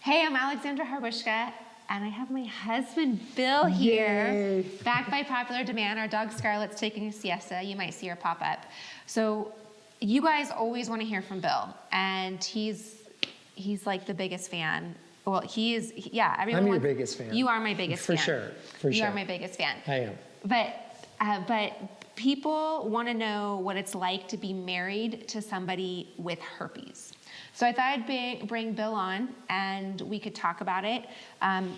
Hey, I'm Alexandra Harbushka, and I have my husband, Bill, here. Yay. Back by popular demand. Our dog Scarlett's taking a siesta. You might see her pop up. So you guys always want to hear from Bill, and he's like the biggest fan. Well, he is, yeah. Everyone I'm your wants, biggest fan. You are my biggest fan. For sure, for You sure. are my biggest fan. I am. But people want to know what it's like to be married to somebody with herpes. So I thought I'd bring Bill on and we could talk about it.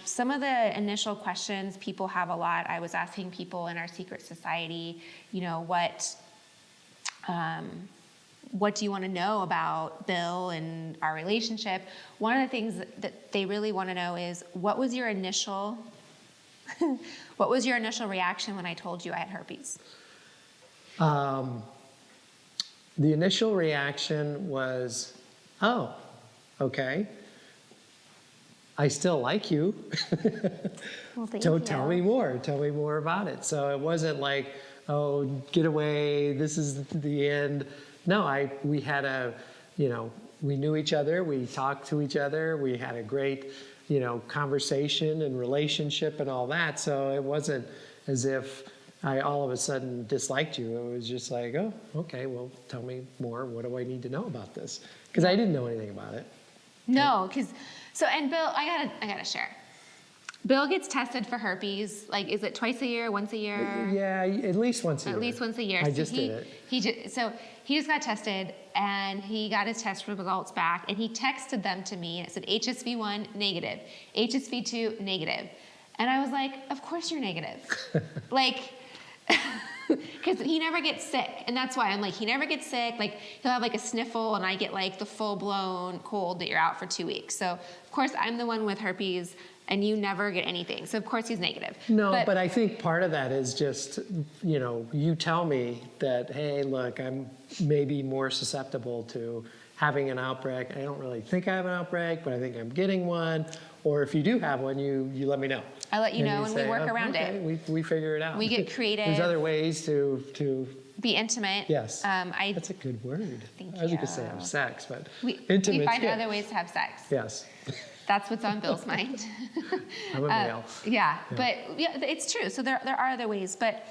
Some of the initial questions people have a lot. I was asking people in our secret society, you know, what do you want to know about Bill and our relationship? One of the things that they really want to know is what was your initial reaction when I told you I had herpes? The initial reaction was, oh, okay. I still like you. Well, thank So you. tell me more. Tell me more about it. So it wasn't like, oh, get away. This is the end. No, we had we knew each other. We talked to each other. We had a great, conversation and relationship and all that. So it wasn't as if I all of a sudden disliked you. It was just like, oh, okay, well, tell me more. What do I need to know about this? Because I didn't know anything about it. No, and Bill, I gotta share. Bill gets tested for herpes. Like, is it twice a year, once a year? Yeah, at least once a year. At least once a year. I just did it. So he just got tested, and he got his test results back, and he texted them to me, and it said HSV1 negative, HSV2 negative, and I was like, of course you're negative, like. Because he never gets sick, and that's why I'm like, he never gets sick. Like, he'll have like a sniffle, and I get like the full-blown cold that you're out for 2 weeks. So of course I'm the one with herpes, and you never get anything. So of course he's negative. No, but I think part of that is just, you tell me that, hey, look, I'm maybe more susceptible to having an outbreak. I don't really think I have an outbreak, but I think I'm getting one. Or if you do have one, you let me know. I let you know, and we say, work oh, around okay, it. We figure it out. We get creative. There's other ways to be intimate. Yes. That's a good word. Thank I was you. going to say have sex, but we intimate's find good. other ways to have sex. Yes. That's what's on Bill's mind. I'm a male. Yeah, but yeah, it's true. So there are other ways, but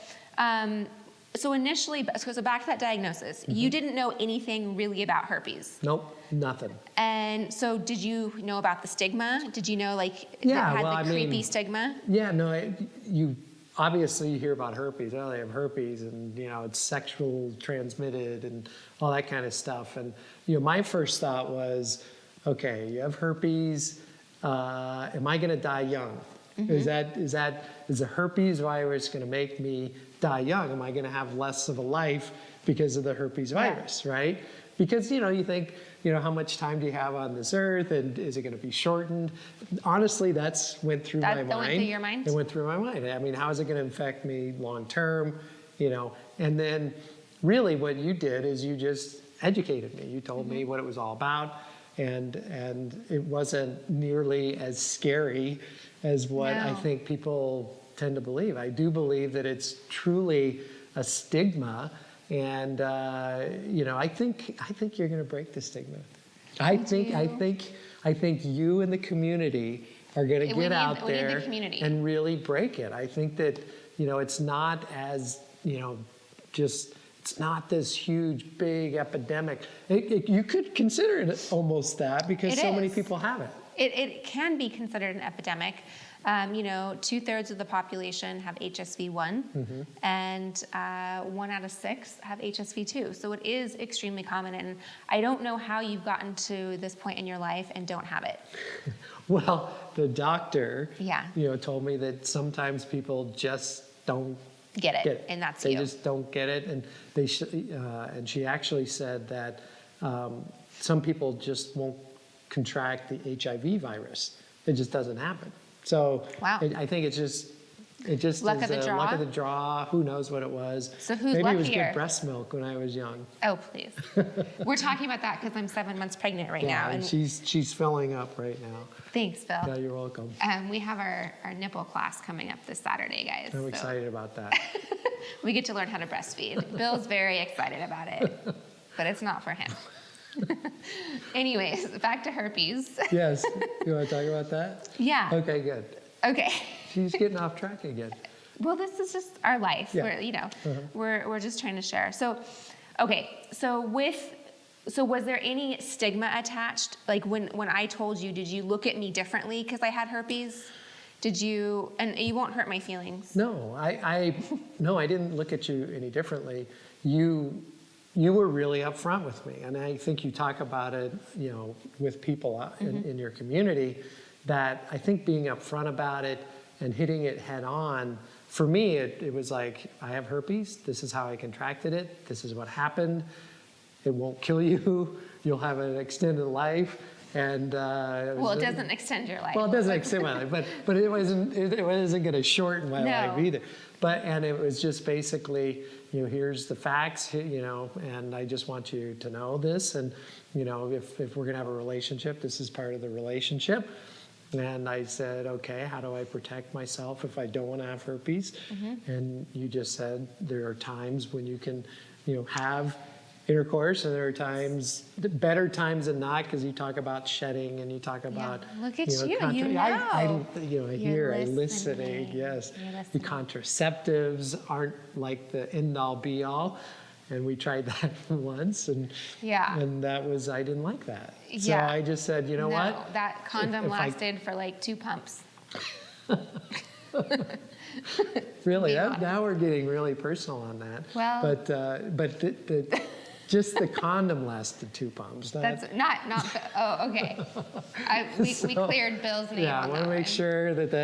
so initially, so back to that diagnosis, you didn't know anything really about herpes. Nope, nothing. And so did you know about the stigma? Did you know that Yeah, had the creepy stigma? Yeah, no, you obviously you hear about herpes. Oh, they have herpes, and it's sexual transmitted and all that kind of stuff. And my first thought was, okay, you have herpes. Am I going to die young? Is the herpes virus going to make me die young? Am I going to have less of a life because of the herpes virus, right? Because you think, how much time do you have on this earth, and is it going to be shortened? Honestly, went through my mind. That went through your mind? It went through my mind. I mean, how is it going to affect me long term? And then really what you did is you just educated me. You told me what it was all about, and it wasn't nearly as scary as what I think people tend to believe. I do believe that it's truly a stigma, and I think you're going to break the stigma. I think you and the community are going to get out there and really break it. I think that it's not as it's not this huge big epidemic. You could consider it almost that because so many people have it. It can be considered an epidemic. 2/3 of the population have HSV1, and 1 out of 6 have HSV2. So it is extremely common, and I don't know how you've gotten to this point in your life and don't have it. Well, the doctor, Yeah. told me that sometimes people just don't get it, and that's they just don't get it, and and she actually said that some people just won't contract the HIV virus. It just doesn't happen. So I think it just luck is of the draw. Luck of the draw. Who knows what it was? So who's Maybe luckier? it was good breast milk when I was young. Oh, please. We're talking about that because I'm 7 months pregnant right now. And she's filling up right now. Thanks, Bill. Yeah, you're welcome. We have our nipple class coming up this Saturday, guys. I'm excited about that. We get to learn how to breastfeed. Bill's very excited about it, but it's not for him. Anyways, back to herpes. Yes. You want to talk about that? Yeah. Okay, good. Okay. She's getting off track again. Well, this is just our life. Yeah. We're, we're just trying to share. So, okay. So was there any stigma attached? Like when I told you, did you look at me differently because I had herpes? Did you, and you won't hurt my feelings. No, no, I didn't look at you any differently. You were really upfront with me, and I think you talk about it, with people in your community, that I think being upfront about it and hitting it head on, for me, it was like, I have herpes, this is how I contracted it, this is what happened, it won't kill you, you'll have an extended life, and... well, it doesn't extend your life. Well, it doesn't extend my life, but it wasn't going to shorten my life either. And it was just basically, here's the facts, and I just want you to know this, and, if we're going to have a relationship, this is part of the relationship. And I said, okay, how do I protect myself if I don't want to have herpes? And you just said there are times when you can, have intercourse, and there are times, better times than not, because you talk about shedding and you talk about. Look at you, I You're listening, yes. The contraceptives aren't like the end-all be-all. And we tried that once, and that was, I didn't like that. So I just said, what? That condom lasted for like 2 pumps. Really, now we're getting really personal on that. Well, but just the condom lasted 2 pumps. That's not. Oh, okay. We cleared Bill's name. Yeah, I want to make sure that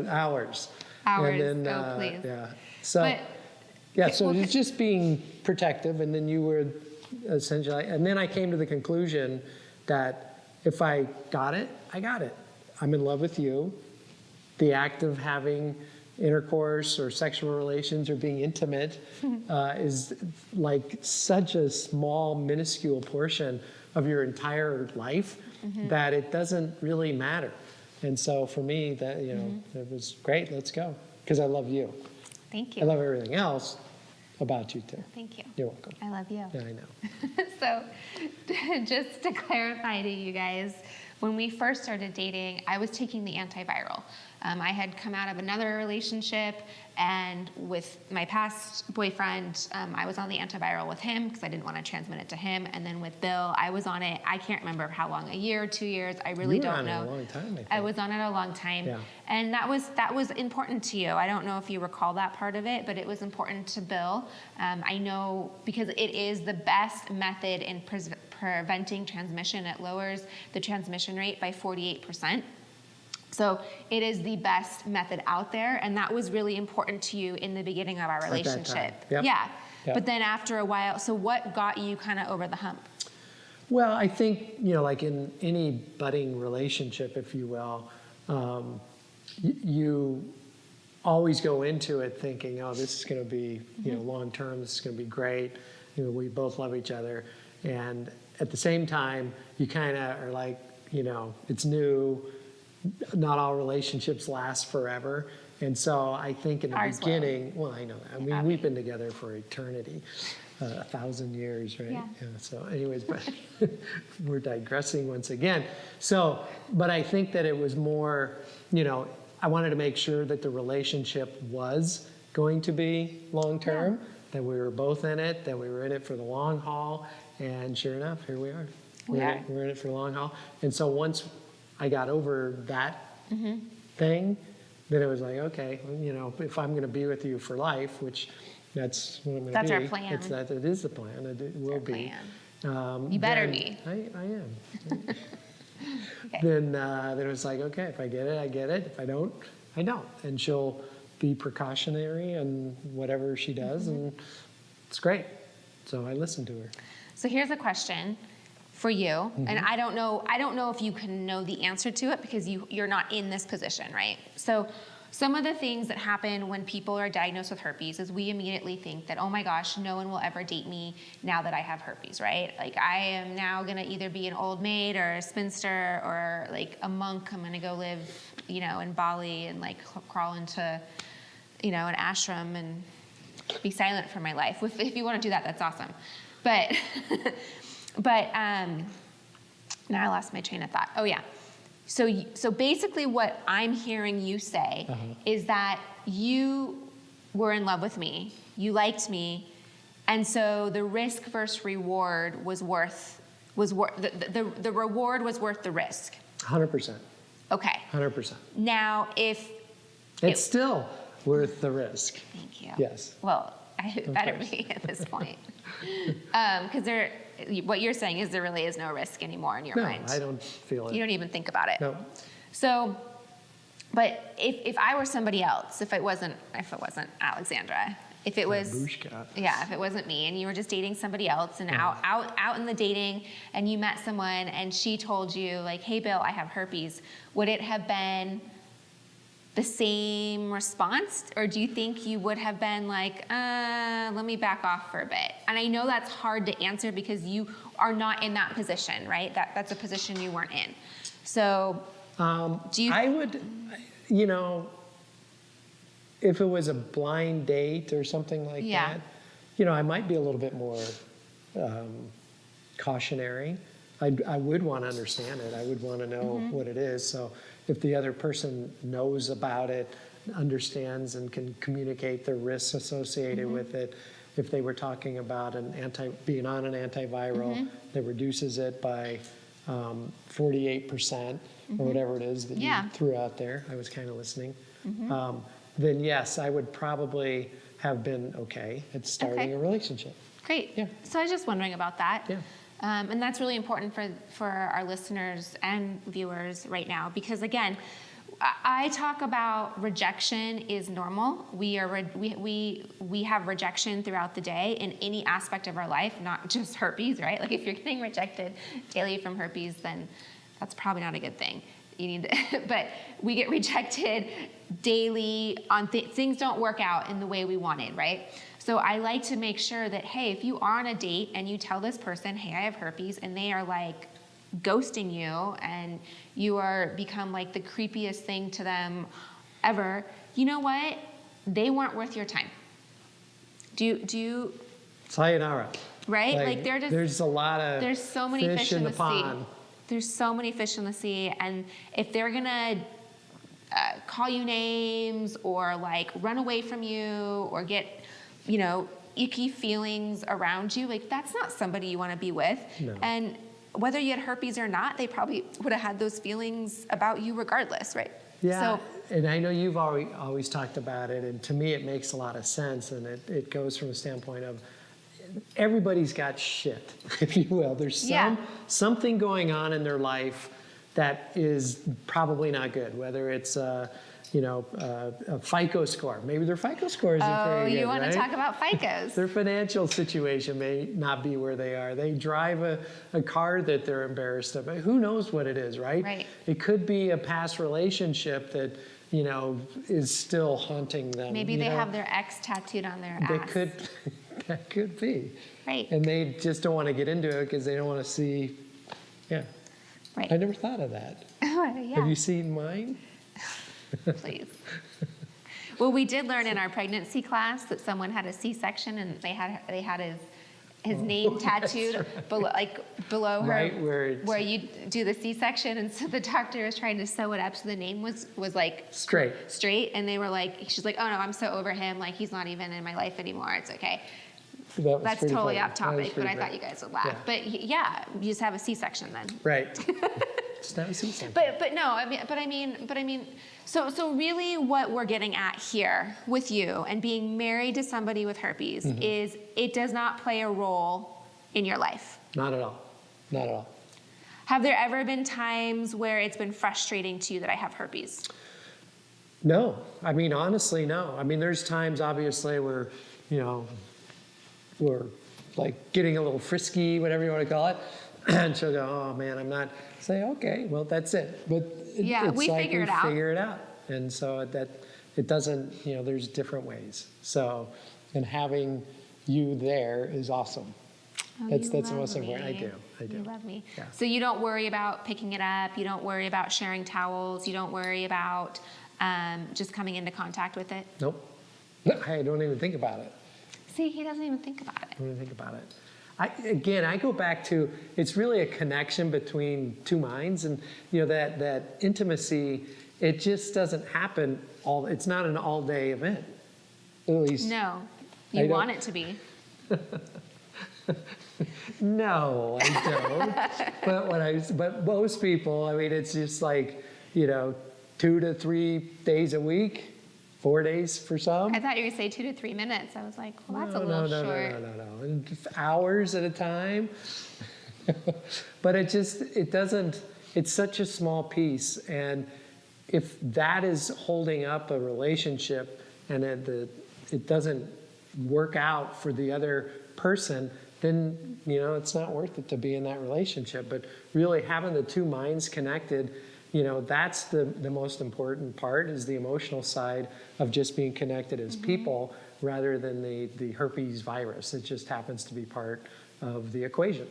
hours. Hours. And then, please. Yeah. So. So it's just being protective, and then you were essentially, and then I came to the conclusion that if I got it, I got it. I'm in love with you. The act of having intercourse or sexual relations or being intimate is like such a small, minuscule portion of your entire life that it doesn't really matter. And so for me, that it was great. Let's go, because I love you. Thank you. I love everything else about you too. Thank you. You're welcome. I love you. Yeah, I know. So just to clarify to you guys, when we first started dating, I was taking the antiviral. I had come out of another relationship, and with my past boyfriend, I was on the antiviral with him because I didn't want to transmit it to him. And then with Bill, I was on it, I can't remember how long, a year, 2 years, I really don't know. You were on it a long time, I think. I was on it a long time. Yeah. And that was important to you. I don't know if you recall that part of it, but it was important to Bill. I know because it is the best method in preventing transmission. It lowers the transmission rate by 48%. So it is the best method out there, and that was really important to you in the beginning of our relationship. Yep. Yeah. Yep. But then after a while, so what got you kind of over the hump? Well, I think, like in any budding relationship, if you will, you always go into it thinking, oh, this is going to be, long term, this is going to be great. We both love each other. And at the same time, you kind of are like, it's new. Not all relationships last forever. And so I think in the beginning, well, I know that. I mean, we've been together for eternity, 1,000 years, right? Yeah. So anyways, but we're digressing once again. So, but I think that it was more, I wanted to make sure that the relationship was going to be long-term, that we were both in it, that we were in it for the long haul. And sure enough, here we are. We're in it for the long haul. And so once I got over that thing, then it was like, okay, if I'm going to be with you for life, which that's what I'm going to be. That's our plan. It is the plan. It will be. You better be. I am. Okay. Then it was like, okay, if I get it, I get it. If I don't, I don't. And she'll be precautionary and whatever she does, and it's great. So I listened to her. So here's a question for you, and I don't know if you can know the answer to it because you're not in this position, right? So some of the things that happen when people are diagnosed with herpes is we immediately think that, oh my gosh, no one will ever date me now that I have herpes, right? Like I am now gonna either be an old maid or a spinster or like a monk. I'm gonna go live, in Bali and like crawl into, an ashram and be silent for my life. If you want to do that, that's awesome. But now I lost my train of thought. Oh yeah. So basically what I'm hearing you say is that you were in love with me, you liked me, and so the risk versus reward was worth the reward was worth the risk. 100%. Okay. 100%. Now, if it's still worth the risk. Thank you. Yes. Well, it better be at this point, because what you're saying is there really is no risk anymore in your mind. No, I don't feel it. You don't even think about it. No. So, but if I were somebody else, if it wasn't Alexandra, if it was Harbushka. Yeah, if it wasn't me, and you were just dating somebody else, and out in the dating, and you met someone, and she told you like, "Hey, Bill, I have herpes," would it have been the same response, or do you think you would have been like, let me back off for a bit? And I know that's hard to answer because you are not in that position, right? That's a position you weren't in. So, do you? I would, you know, if it was a blind date or something like that, you know, I might be a little bit more cautionary. I would want to understand it. I would want to know what it is. So if the other person knows about it, understands and can communicate the risks associated with it, if they were talking about being on an antiviral that reduces it by 48% or whatever it is that you threw out there, I was kind of listening, then yes, I would probably have been okay at starting a relationship. Great. Yeah. So I was just wondering about that. Yeah. And that's really important for our listeners and viewers right now, because again, I talk about rejection is normal. We have rejection throughout the day in any aspect of our life, not just herpes, right? Like if you're getting rejected daily from herpes, then that's probably not a good thing. You need to, but we get rejected daily on things don't work out in the way we wanted, right? So I like to make sure that, hey, if you are on a date and you tell this person, hey, I have herpes, and they are like ghosting you and you are become like the creepiest thing to them ever, you know what? They weren't worth your time. Do you? Sayonara. Right? Like they're just, there's a lot of there's so many fish in the pond. sea. There's so many fish in the sea, and if they're gonna call you names or like run away from you or get, you know, icky feelings around you, like that's not somebody you want to be with. No. And whether you had herpes or not, they probably would have had those feelings about you regardless, right? Yeah, So, and I know you've always talked about it, and to me it makes a lot of sense, and it goes from a standpoint of everybody's got shit, if you will. There's something going on in their life that is probably not good, whether it's a FICO score. Maybe their FICO score isn't very good, you want right? to talk about FICOs. Their financial situation may not be where they are. They drive a car that they're embarrassed of. Who knows what it is, right? Right. It could be a past relationship that, you know, is still haunting them. Maybe they have their ex tattooed on their ass. That could be. Right. And they just don't want to get into it because they don't want to see, Right. I never thought of that. Yeah. Have you seen mine? Please. Well, we did learn in our pregnancy class that someone had a C-section and they had his name tattooed below her, right where you do the C-section, and so the doctor was trying to sew it up so the name was like straight, and they were like, she's like, oh no, I'm so over him, like he's not even in my life anymore, it's okay. That's totally off topic, but I thought you guys would laugh. Yeah. But yeah, you just have a C-section then. Right. Just have a C-section. But no, I mean, so really what we're getting at here with you and being married to somebody with herpes is it does not play a role in your life. Not at all. Not at all. Have there ever been times where it's been frustrating to you that I have herpes? No. I mean, honestly, no. I mean, there's times, obviously, where, you know, we're like getting a little frisky, whatever you want to call it. And she'll go, oh man, I'm not. Say, okay, well, that's it. But it's we like figure it out. And so that it doesn't, you know, there's different ways. So, and having you there is awesome. Oh, that's the most important. I do. You love me. Yeah. So you don't worry about picking it up. You don't worry about sharing towels. You don't worry about just coming into contact with it. Nope. I don't even think about it. See, he doesn't even think about it. I don't even think about it. I go back to, it's really a connection between two minds, and that intimacy, it just doesn't happen it's not an all-day event. At least No, you want it to be. No, I don't. But most people, I mean, it's just like, 2 to 3 days a week. 4 days for some. I thought you were going to say 2 to 3 minutes. I was like, well, that's a No, little no, short. No. And hours at a time. But it doesn't, it's such a small piece. And if that is holding up a relationship and it doesn't work out for the other person, then, it's not worth it to be in that relationship. But really having the two minds connected, that's the most important part, is the emotional side of just being connected as people rather than the herpes virus. It just happens to be part of the equation.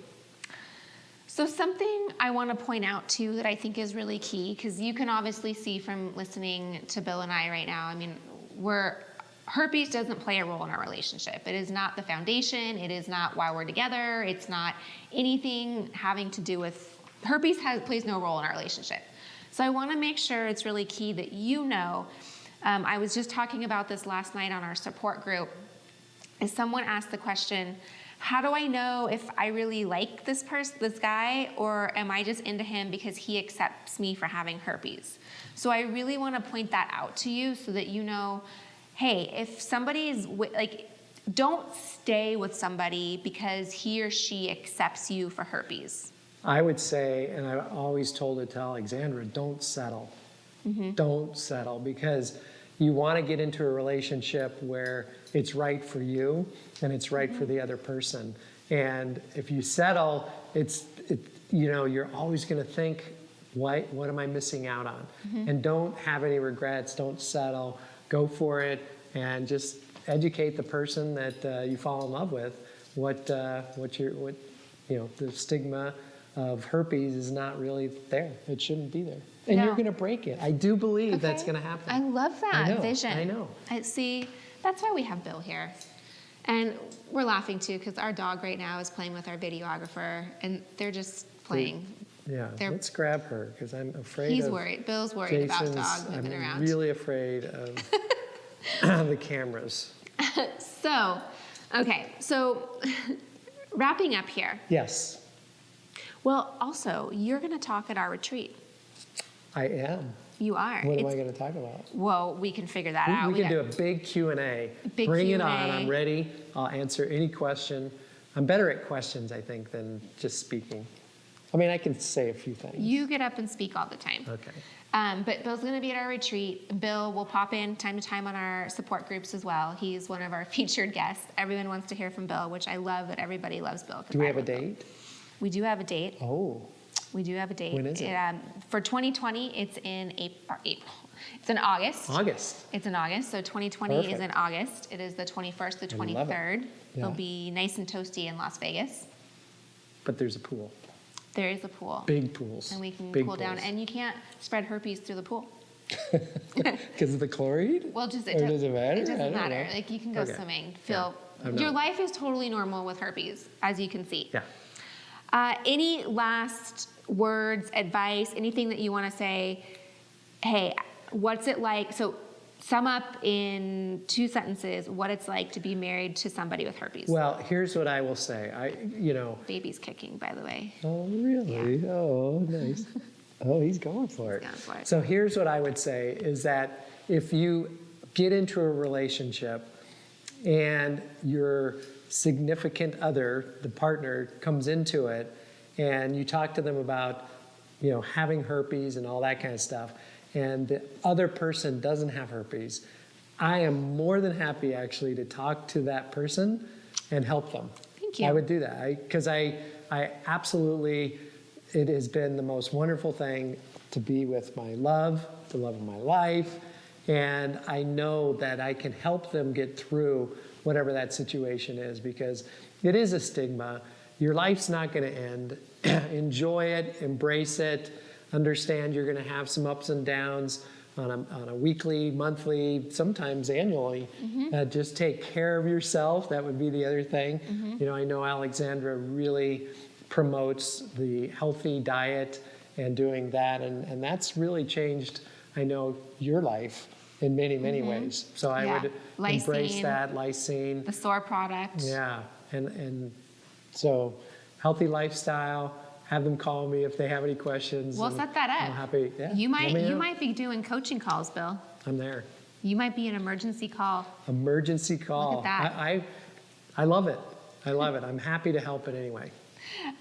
So something I want to point out too that I think is really key, because you can obviously see from listening to Bill and I right now, I mean, herpes doesn't play a role in our relationship. It is not the foundation. It is not why we're together. It's not anything having to do with, herpes plays no role in our relationship. So I want to make sure it's really key that I was just talking about this last night on our support group, is someone asked the question, how do I know if I really like this guy, or am I just into him because he accepts me for having herpes? So I really want to point that out to you so that hey, if somebody's don't stay with somebody because he or she accepts you for herpes. I would say, and I always told it to Alexandra, don't settle. Don't settle, because you want to get into a relationship where it's right for you and it's right for the other person. And if you settle, you're always going to think, what am I missing out on? And don't have any regrets. Don't settle. Go for it, and just educate the person that you fall in love with. The stigma of herpes is not really there. It shouldn't be there. And you're going to break it. I do believe that's going to happen. I love that vision. I know. See, that's why we have Bill here. And we're laughing too, because our dog right now is playing with our videographer, and they're just playing. Yeah, let's grab her, because I'm afraid He's worried. Bill's worried about the dog moving around. I'm really afraid of the cameras. So wrapping up here. Yes. Well, also, you're going to talk at our retreat. I am. You are. What am I going to talk about? Well, we can figure that out. We can do a big Q&A. Bring it on. I'm ready. I'll answer any question. I'm better at questions, I think, than just speaking. I mean, I can say a few things. You get up and speak all the time. Okay. But Bill's going to be at our retreat. Bill will pop in time to time on our support groups as well. He's one of our featured guests. Everyone wants to hear from Bill, which I love that everybody loves Bill. Do we have a date? We do have a date. Oh. We do have a date. When is it? For 2020, it's in April. It's in August. It's in August. So 2020 Perfect. is in August. It is the 21st, the 23rd. It'll be nice and toasty in Las Vegas. But there's a pool. There is a pool. Big pools. And we can Big cool down. pools. And you can't spread herpes through the pool. Because of the chlorine? Well, does it matter? It doesn't matter. Know. Like, you can go swimming. Your life is totally normal with herpes, as you can see. Yeah. Any last words, advice, anything that you want to say? Hey, what's it like? So sum up in 2 sentences what it's like to be married to somebody with herpes. Well, here's what I will say. Baby's kicking, by the way. Oh, really? Yeah. Oh, nice. Oh, he's going for it. So here's what I would say is that if you get into a relationship and your significant other, the partner, comes into it, and you talk to them about, having herpes and all that kind of stuff, and the other person doesn't have herpes, I am more than happy actually to talk to that person and help them. Thank you. I would do that because I absolutely, it has been the most wonderful thing to be with my love, the love of my life, and I know that I can help them get through whatever that situation is, because it is a stigma. Your life's not going to end. Enjoy it, embrace it, understand you're going to have some ups and downs. on a weekly, monthly, sometimes annually. Just take care of yourself. That would be the other thing. You know, I know Alexandra really promotes the healthy diet and doing that, and that's really changed, I know, your life in many, many ways. So I would embrace Lysine, that, lysine. the SOAR product. Yeah, and so healthy lifestyle. Have them call me if they have any questions. We'll set that up. I'm happy. Yeah, You let me know. might be doing coaching calls, Bill. I'm there. You might be an emergency call. Emergency call. Look at that. I love it. I love it. I'm happy to help in any way.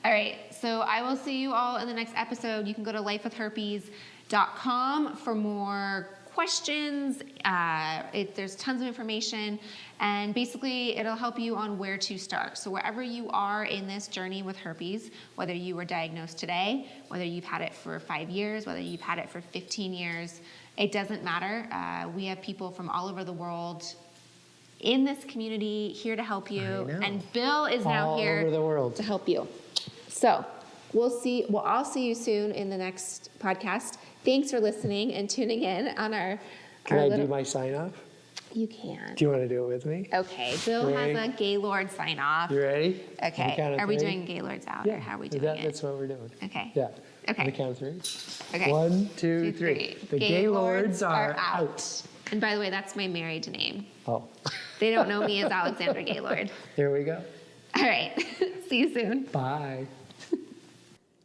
All right, so I will see you all in the next episode. You can go to lifewithherpes.com for more questions. There's tons of information, and basically it'll help you on where to start. So wherever you are in this journey with herpes, whether you were diagnosed today, whether you've had it for 5 years, whether you've had it for 15 years, it doesn't matter. We have people from all over the world in this community here to help you, and Bill is now all here over the world to help you. So I'll see you soon in the next podcast. Thanks for listening and tuning in on our. Can I do my sign off? You can. Do you want to do it with me? Okay, Bill has a Gaylord sign off. You ready? Okay. On the count of Are we three? doing Gaylords out, Yeah. or how are we doing it? That's what we're doing. Okay. Yeah. Okay. On the count of three. Okay. 1, 2, 3. The Gaylords are out. And by the way, that's my married name. Oh. They don't know me as Alexandra Gaylord. There we go. All right. See you soon. Bye.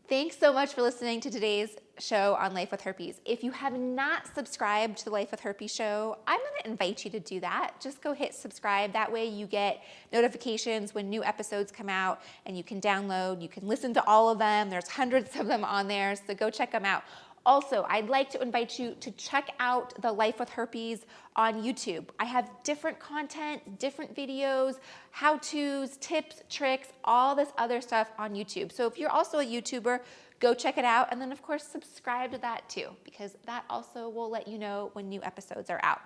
Thanks so much for listening to today's show on Life with Herpes. If you have not subscribed to the Life with Herpes show, I'm going to invite you to do that. Just go hit subscribe. That way you get notifications when new episodes come out, and you can download, you can listen to all of them. There's hundreds of them on there, so go check them out. Also, I'd like to invite you to check out the Life with Herpes on YouTube. I have different content, different videos, how-tos, tips, tricks, all this other stuff on YouTube. So if you're also a YouTuber, go check it out. And then, of course, subscribe to that too, because that also will let you know when new episodes are out.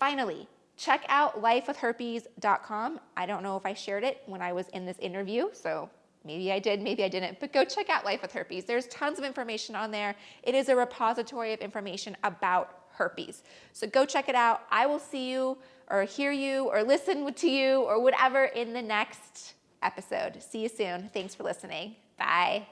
Finally, check out lifewithherpes.com. I don't know if I shared it when I was in this interview, so maybe I did, maybe I didn't, but go check out Life with Herpes. There's tons of information on there. It is a repository of information about herpes. So go check it out. I will see you or hear you or listen to you or whatever in the next episode. See you soon. Thanks for listening. Bye.